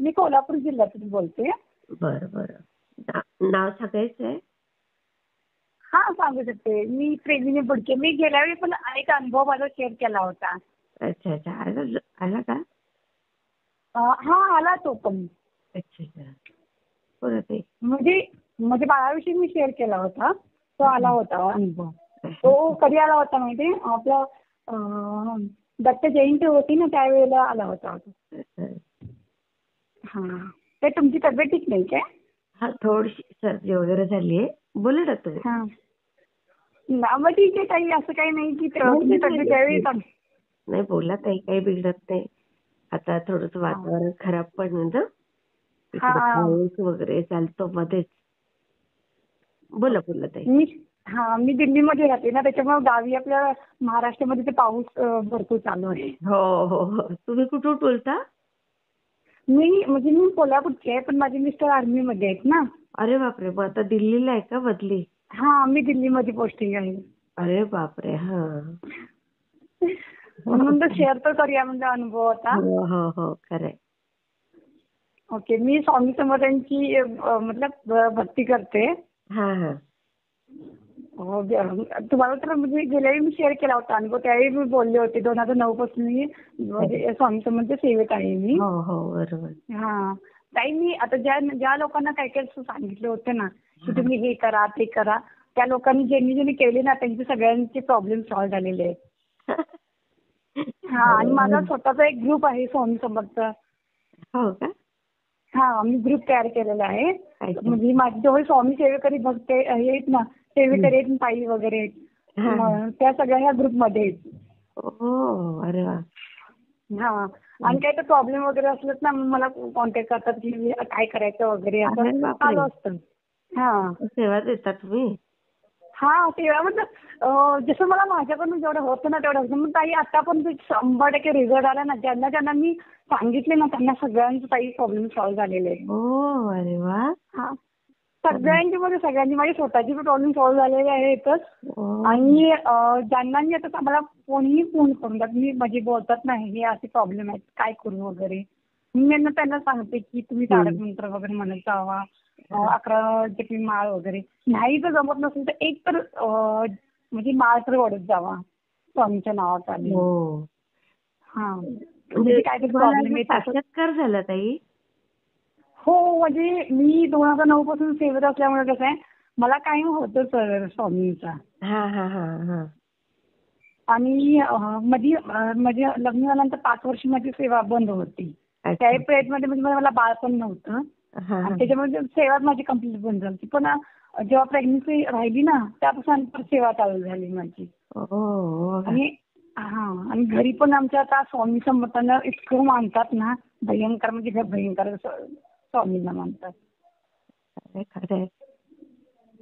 मी कोल्हापूर जिल्ह्यातून बोलते. बरं बरं. नाव सांगायचंय? हा, सांगू शकते. मी प्रेमिनी बुडके. मी गेल्या वेळी पण एक अनुभव माझा शेअर केला होता. अच्छा अच्छा. आला का? हा, आला तो पण. अच्छा अच्छा. बोला ताई. म्हणजे म्हणजे बाळाविषयी मी शेअर केला होता. तो आला होता अनुभव. अच्छा. तो कधी आला होता माहिती? आपलं दत्त जयंती होती ना, त्यावेळेला आला होता तो. अच्छा. हा. ते तुमची तब्येत ठीक नाही काय? हा, थोडीशी सर्दी वगैरे झालीये. बोला ना तुम्ही. हा. मग ठीक आहे ताई, असं काही नाही की तुमची तब्येत त्यावेळी नाही, बोला ताई, काही बिघडत नाही. आता थोडस हा. वातावरण खराब पण आहे ना, इकडे हा. पाऊस वगैरे चालतो मध्येच. बोला बोला ताई. मी दिल्लीमध्ये राहते ना, त्याच्यामुळे गावी आपल्या महाराष्ट्रामध्ये ते पाऊस भरपूर चालू आहे. हो हो हो. तुम्ही कुठून बोलता? मी कोल्हापूरची आहे, पण माझे मिस्टर आर्मीमध्ये आहेत ना. अरे बापरे. मग आता दिल्लीला आहे का बदली? हा, मी दिल्लीमध्ये पोस्टिंग आहे. अरे बापरे. हा. म्हणून तर शेअर तर करूया म्हणजे अनुभव होता. हो हो हो, खरंय. ओके. मी स्वामी समर्थांची मतलब भक्ती करते. हा हा. तुम्हाला तर म्हणजे गेल्या वेळी मी शेअर केला होता अनुभव. त्यावेळी मी बोलले होते 2009 पासून मी म्हणजे स्वामी समर्थ सेवेत आहे मी. हो हो, बरोबर. हा. ताई, मी आता ज्या लोकांना काय काय सांगितलं होतं ना की तुम्ही हे करा ते करा, त्या लोकांनी ज्यांनी केले ना, त्यांचे सगळ्यांचे प्रॉब्लेम सॉल्व्ह झालेले आहेत. हा. आणि माझा स्वतःचा एक ग्रुप आहे स्वामी समर्थचा. हो का? हा, मी ग्रुप तयार केलेला आहे. अच्छा. म्हणजे माझे जेवढे स्वामी सेवेकरी भक्त आहेत ना, सेवेकरी आहेत, ताई वगैरे आहेत, त्या सगळ्या ह्या ग्रुपमध्ये आहेत. हो. अरे वा. हा. आणि काही तर प्रॉब्लेम वगैरे असलं ना, मला कॉन्टॅक्ट करतात की काय करायचं वगैरे, असं अरे बापरे. चालू असतं. हा. सेवा देता तुम्ही? हा, तेव्हा म्हणजे जसं मला माझ्याकडून जेवढं होतं ना तेवढं. मग ताई, आता पण 100% रिझल्ट आला ना. ज्यांना ज्यांना मी सांगितले ना, त्यांना सगळ्यांचे काही प्रॉब्लेम सॉल्व्ह झालेले आहेत. हो. अरे वा. हा. सगळ्यांची माझी स्वतःची प्रॉब्लेम सॉल्व्ह झालेले आहेतच. हो. आणि ज्यांना मी आता मला कोणीही फोन करून मी म्हणजे बोलतात ना, हे असे प्रॉब्लेम आहेत, काय करू वगैरे. मी त्यांना सांगते की तुम्ही तारक मंत्र वगैरे म्हणत जावा, 11 जपी माळ वगैरे. नाही जर जमत नसेल तर एक तर म्हणजे माळ तर ओढत जावा स्वामीच्या नावाचा. हो. हा. म्हणजे म्हणजे काय तर तुम्हाला प्रॉब्लेम येत असं. साक्षात्कार झाला ताई? हो, म्हणजे मी 2009 पासून सेवेत असल्यामुळे कसं आहे, मला कायम होतं सर स्वामींचा. हा हा हा हा. आणि म्हणजे लग्न झाल्यानंतर 5 वर्ष माझी सेवा बंद होती. त्या पिरियडमध्ये म्हणजे मला बाळ पण नव्हतं. आणि त्याच्यामध्ये सेवा माझी कंप्लीट बंद झाली. पण जेव्हा प्रेग्नन्सी राहिली ना, त्यापासून सेवा चालू झाली माझी. आणि घरी पण आमच्या आता स्वामी समर्थांना इतकं मानतात ना, भयंकर म्हणजे भयंकर स्वामींना मानतात.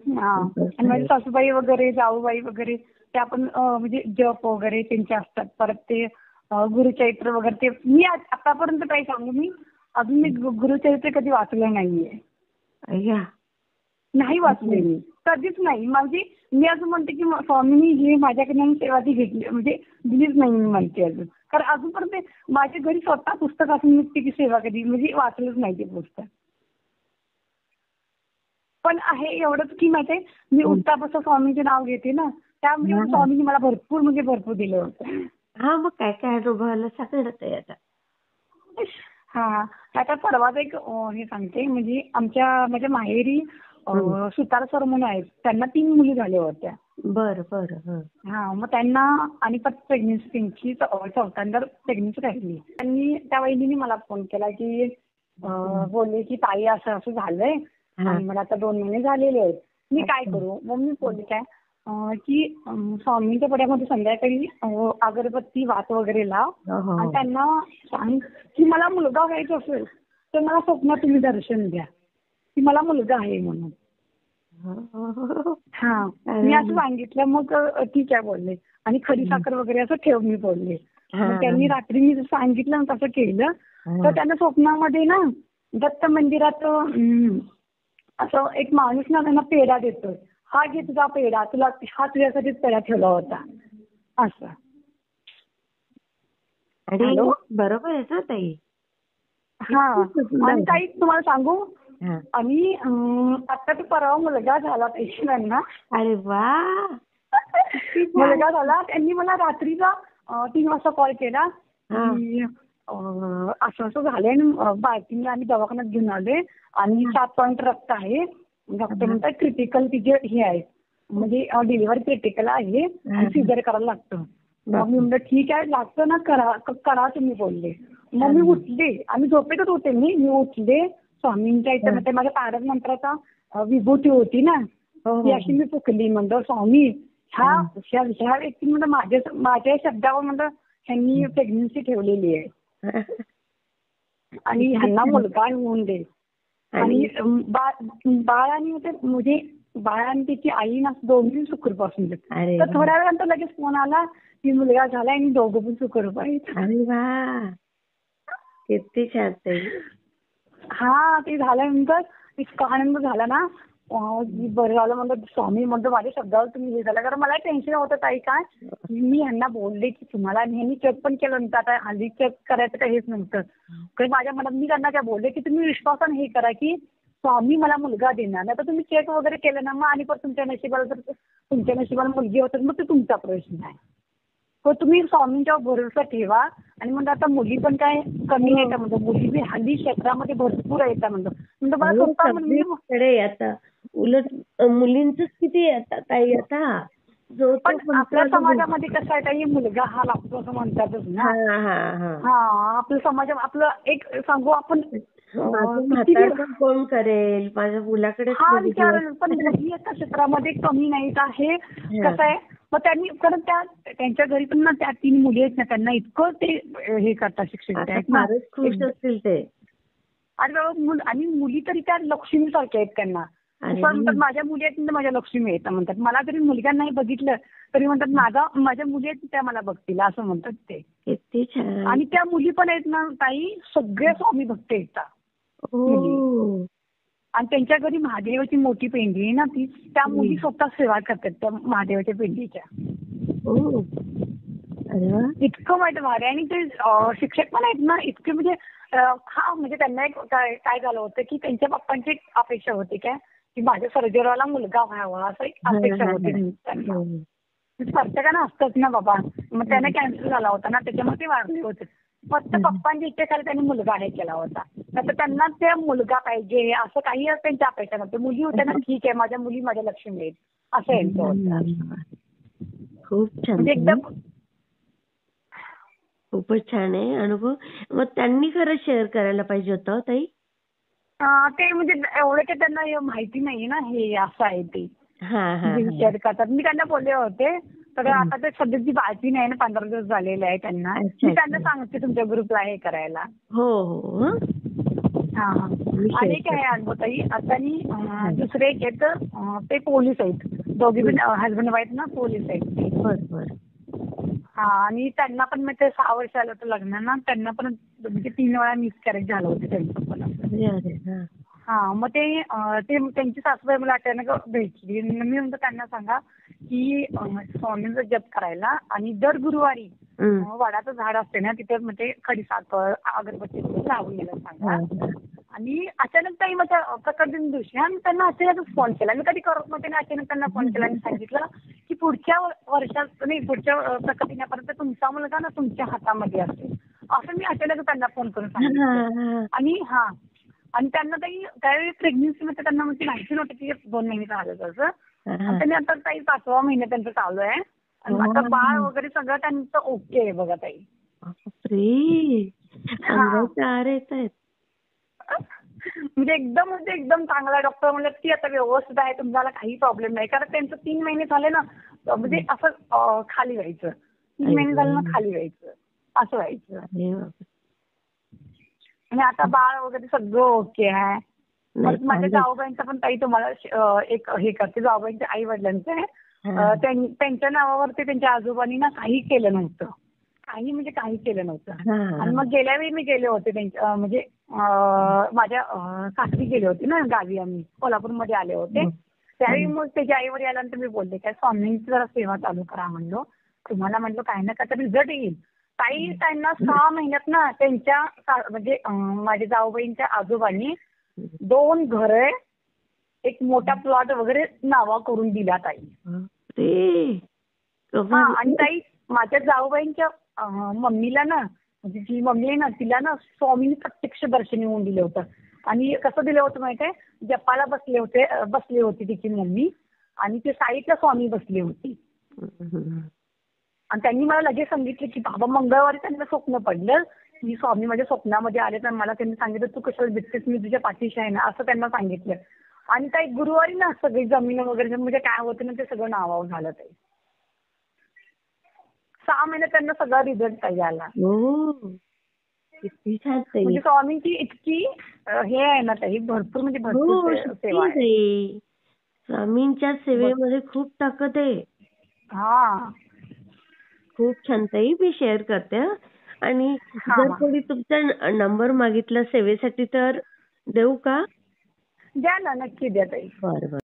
हा. आणि माझी सासूबाई वगैरे, जाऊबाई वगैरे, त्या पण म्हणजे जप वगैरे त्यांचे असतात. परत ते गुरुचरित्र वगैरे, ते मी आतापर्यंत काय सांगू, मी अजून गुरुचरित्र कधी वाचलं नाहीये. नाही वाचले मी कधीच नाही. म्हणजे मी असं म्हणते की स्वामींनी हे माझ्याकडनं सेवा ती घेतली म्हणजे दिलीच नाही, मी म्हणते अजून. कारण अजूनपर्यंत माझ्या घरी स्वतः पुस्तक असून मी ती सेवा कधी म्हणजे वाचलंच नाही ते पुस्तक. पण आहे एवढंच की माहितीये, मी उठतापासून स्वामींचे नाव घेते ना, त्यामुळे स्वामींनी मला भरपूर दिलं होतं. हा. मग काय काय अनुभवाला सांगत आहे आता? हा. आता परवाच एक हे सांगते. म्हणजे माझ्या माहेरी सुतार सर म्हणून आहेत, त्यांना 3 मुली झाल्या होत्या. बरं बरं. हा. मग त्यांना आणि परत प्रेग्नन्सी त्यांची चौथ्यांदा प्रेग्नन्सी राहिली. त्या वहिनीने मला फोन केला की बोलले की ताई असं असं झालंय आणि मला आता 2 महिने झालेले आहेत, मी काय करू. मग मी बोलले काय की स्वामींच्या पड्यामध्ये संध्याकाळी अगरबत्ती वात वगैरे लाव आणि त्यांना सांग की मला मुलगा व्हायचा असेल तर मला स्वप्नात तुम्ही दर्शन द्या की मला मुलगा आहे म्हणून. हा. मी असं सांगितलं. मग ठीक आहे बोलले. आणि खडी साखर वगैरे असं ठेव मी बोलले. मग त्यांनी रात्री मी सांगितलं ना तसं केलं. तर त्यांना स्वप्नामध्ये ना दत्त मंदिरात असं एक माणूस ना त्यांना पेढा देतोय. हा घे तुझा पेढा, हा तुझ्यासाठीच पेढा ठेवला होता असं. आणि बरोबर आहे ना ताई? हा. किती सुंदर. आणि काही तुम्हाला सांगू, हा. आणि आता ते परवा मुलगा झाला पेशंटांना. अरे वा, किती छान. मुलगा झाला. त्यांनी मला रात्रीचा 3 वाजता कॉल केला हा. की असं असं झालंय आणि बाळतीला आम्ही दवाखान्यात घेऊन आलोय आणि 7 पॉईंट रक्त आहे. डॉक्टर म्हणतात क्रिटिकल तिचे हे आहे, म्हणजे डिलिव्हरी क्रिटिकल आहे आणि सिझर करायला लागतं. मग मी म्हणलं ठीक आहे, लागतं ना, करा तुम्ही बोलले. मग मी उठले, आम्ही झोपेतच होते, मी उठले. स्वामींच्या इथे म्हणजे माझ्या तारक मंत्राचा विभूती होती ना, ती अशी मी फुकली. म्हणलं स्वामी, ह्या व्यक्ती म्हणजे माझ्या शब्दावर म्हणजे ह्यांनी प्रेग्नन्सी ठेवलेली आहे आणि ह्यांना मुलगा होऊन दे. आणि बाळ आणि म्हणजे बाळ आणि त्याची आई ना दोन्ही सुखरूप असून देत. तर थोड्या वेळानंतर लगेच फोन आला की मुलगा झाला आणि दोघं पण सुखरूप आहेत. अरे वा, किती छान ताई. हा, ते झाल्यानंतर इतका आनंद झाला ना, बरं झालं म्हणलं स्वामी, म्हणतो माझ्या शब्दावर तुम्ही हे झालं. कारण मला टेन्शन होतं ताई काय, मी ह्यांना बोलले की तुम्हाला, ह्यांनी चेक पण केलं नव्हतं. आता हल्ली चेक करायचं काही हेच नव्हतं. कारण माझ्या मनात मी त्यांना काय बोलले की तुम्ही विश्वासाने हे करा की स्वामी मला मुलगा देणार. नाही तर तुम्ही चेक वगैरे केलं ना, मग आणि पण तुमच्या नशिबाला मुलगी होतात, मग ते तुमचा प्रश्न आहे. तर तुम्ही स्वामींच्यावर भरोसा ठेवा. आणि म्हणतो आता मुली पण काय कमी नाही का, म्हणतो मुली बी हल्ली क्षेत्रामध्ये भरपूर आहेत म्हणतो मला स्वतः सगळीकडे आता उलट मुलींचंच किती आता ताई. आता पण आपल्या समाजामध्ये कसं आहे ताई, मुलगा हा लागतो असं म्हणतातच ना. हा, आपल्या समाजात आपलं एक सांगू आपण, कोण करेल माझ्या मुलाकडे, हा विचार. पण मुली एका क्षेत्रामध्ये कमी नाहीत आहे. कसं आहे, मग त्यांनी कारण त्यांच्या घरी पण ना त्या 3 मुली आहेत ना, त्यांना इतकं ते हे करतात, शिक्षण आहेत ना, खुश असतील ते. आणि मुली तरी त्या लक्ष्मी सारख्या आहेत त्यांना. म्हणतात माझ्या मुली आहेत माझ्या लक्ष्मी आहेत म्हणतात. मला जरी मुलगा नाही बघितलं तरी म्हणतात माझ्या मुली आहेत त्या मला बघतील, असं म्हणतात ते. किती छान. आणि त्या मुली पण आहेत ना ताई, सगळे स्वामी भक्त येतात मुली. आणि त्यांच्या घरी महादेवाची मोठी पेंडी आहे ना, ती त्या मुली स्वतः सेवा करतात त्या महादेवाच्या पेंडीच्या. इतकं माहिती भारी. आणि ते शिक्षक पण आहेत ना, इतके म्हणजे म्हणजे त्यांना एक काय झालं होतं की त्यांच्या पप्पांची एक अपेक्षा होती काय की माझ्या सर्जरीवाला मुलगा व्हावा, असं एक अपेक्षा होती त्यांना. प्रत्येकानं असतंच ना बाबा. मग त्याने कॅन्सर झाला होता ना, त्याच्यामुळे ते वारले होते. फक्त पप्पांच्या इच्छेखाली त्यांनी मुलगा हे केला होता. तर त्यांना ते मुलगा पाहिजे असं काही त्यांच्या अपेक्षा नव्हती. मुली होत्या ना, ठीक आहे माझ्या मुली माझ्या लक्ष्मी आहेत असं यांचं होतं. खूप छान, एकदम खूपच छान आहे अनुभव. मग त्यांनी खरं शेअर करायला पाहिजे होतं ताई. ते म्हणजे एवढं काही त्यांना माहिती नाही ना, हे असं आहे ते विचार करतात. मी त्यांना बोलले होते, तर आता ते सध्याची बाळती नाही ना, 15 दिवस झालेले आहे त्यांना. मी त्यांना सांगते तुमच्या ग्रुपला हे करायला. हो. हा. आणि काय अनुभव ताई, आता दुसरे एक आहेत ते पोलीस आहेत. दोघे पण हजबंड वाईफ ना पोलीस आहेत. बरोबर. हा. आणि त्यांना पण मग ते 6 वर्ष आलं होतं लग्नाला, त्यांना पण म्हणजे 3 वेळा मिसकॅरेज झालं होतं त्यांचं पण. हा. मग ते त्यांची सासूबाई मला अचानक भेटली. मी म्हणतो त्यांना सांगा की स्वामींचा जप करायला आणि दर गुरुवारी वडाचं झाड असते ना, तिथे म्हणजे खडीसाखर अगरबत्ती लावून गेलं सांगा. आणि अचानक ताई माझ्या प्रकट दिवशी त्यांना अचानकच फोन केला. मी कधी करत नव्हते ना, अचानक त्यांना फोन केला आणि सांगितलं की पुढच्या वर्षात नाही, पुढच्या प्रकटण्यापर्यंत तुमचा मुलगा ना तुमच्या हातामध्ये असेल, असं मी अचानक त्यांना फोन करून सांगितलं. आणि त्यांना त्यावेळी प्रेग्नन्सीमध्ये त्यांना म्हणजे माहिती नव्हतं की 2 महिने झालं तसं. त्यांनी आता ताई 5वा महिना त्यांचं चालू आहे आणि आता बाळ वगैरे सगळं त्यांचं ओके आहे बघा ताई. म्हणजे एकदम चांगला. डॉक्टर म्हणलं की आता व्यवस्थित आहे, तुम्हाला काही प्रॉब्लेम नाही. कारण त्यांचं 3 महिने झाले ना, म्हणजे असं खाली व्हायचं. 3 महिने झाले ना खाली व्हायचं, असं व्हायचं. आणि आता बाळ वगैरे सगळं ओके आहे. माझ्या जाऊबाईंचं पण ताई तुम्हाला एक हे करते, जाऊबाईंच्या आई वडिलांचं आहे. त्यांच्या नावावरती त्यांच्या आजोबांनी ना काही केलं नव्हतं, काही केलं नव्हतं. आणि मग गेल्या वेळी मी गेले होते त्यांच्या म्हणजे माझ्या सासरी गेले होते ना गावी, आम्ही कोल्हापूरमध्ये आले होते. त्यावेळी मग त्याच्या आई वडील आल्यानंतर मी बोलले काय स्वामींची जरा सेवा चालू करा म्हणलो, तुम्हाला म्हणलो काही ना काय तर रिझल्ट येईल. ताई त्यांना 6 महिन्यात ना त्यांच्या म्हणजे माझ्या जाऊबाईंच्या आजोबांनी 2 घरं, एक मोठा प्लॉट वगैरे नावा करून दिला ताई. ते हा आणि ताई माझ्या जाऊबाईंच्या मम्मीला ना, म्हणजे जी मम्मी आहे ना तिला ना स्वामींनी प्रत्यक्ष दर्शन येऊन दिलं होतं. आणि कसं दिलं होतं माहितीये, जपाला बसली होती तिची मम्मी आणि ते साईडला स्वामी बसली होती. आणि त्यांनी मला लगेच सांगितलं की बाबा मंगळवारी त्यांना स्वप्न पडलं की स्वामी माझ्या स्वप्नामध्ये आले, तर मला त्यांनी सांगितलं तू कशाला भिजतेस, मी तुझ्या पाठीशी आहे ना, असं त्यांना सांगितलं. आणि काही गुरुवारी ना सगळी जमीन वगैरे म्हणजे काय होतं ना ते सगळं नावावर झालं ताई. 6 महिन्यात त्यांना सगळा रिझल्ट ताई आला. हो, किती छान ताई. म्हणजे स्वामींची इतकी हे आहे ना ताई, भरपूर म्हणजे हो, भरपूर शक्ती सेवा आहे आहे. ताई. स्वामींच्या सेवेमध्ये खूप ताकद आहे. हा खूप छान ताई, मी शेअर करते हं. आणि हा जर हा कोणी तुमचा नंबर मागितला सेवेसाठी तर देऊ का? द्या ना, नक्की द्या ताई. बरं बरं.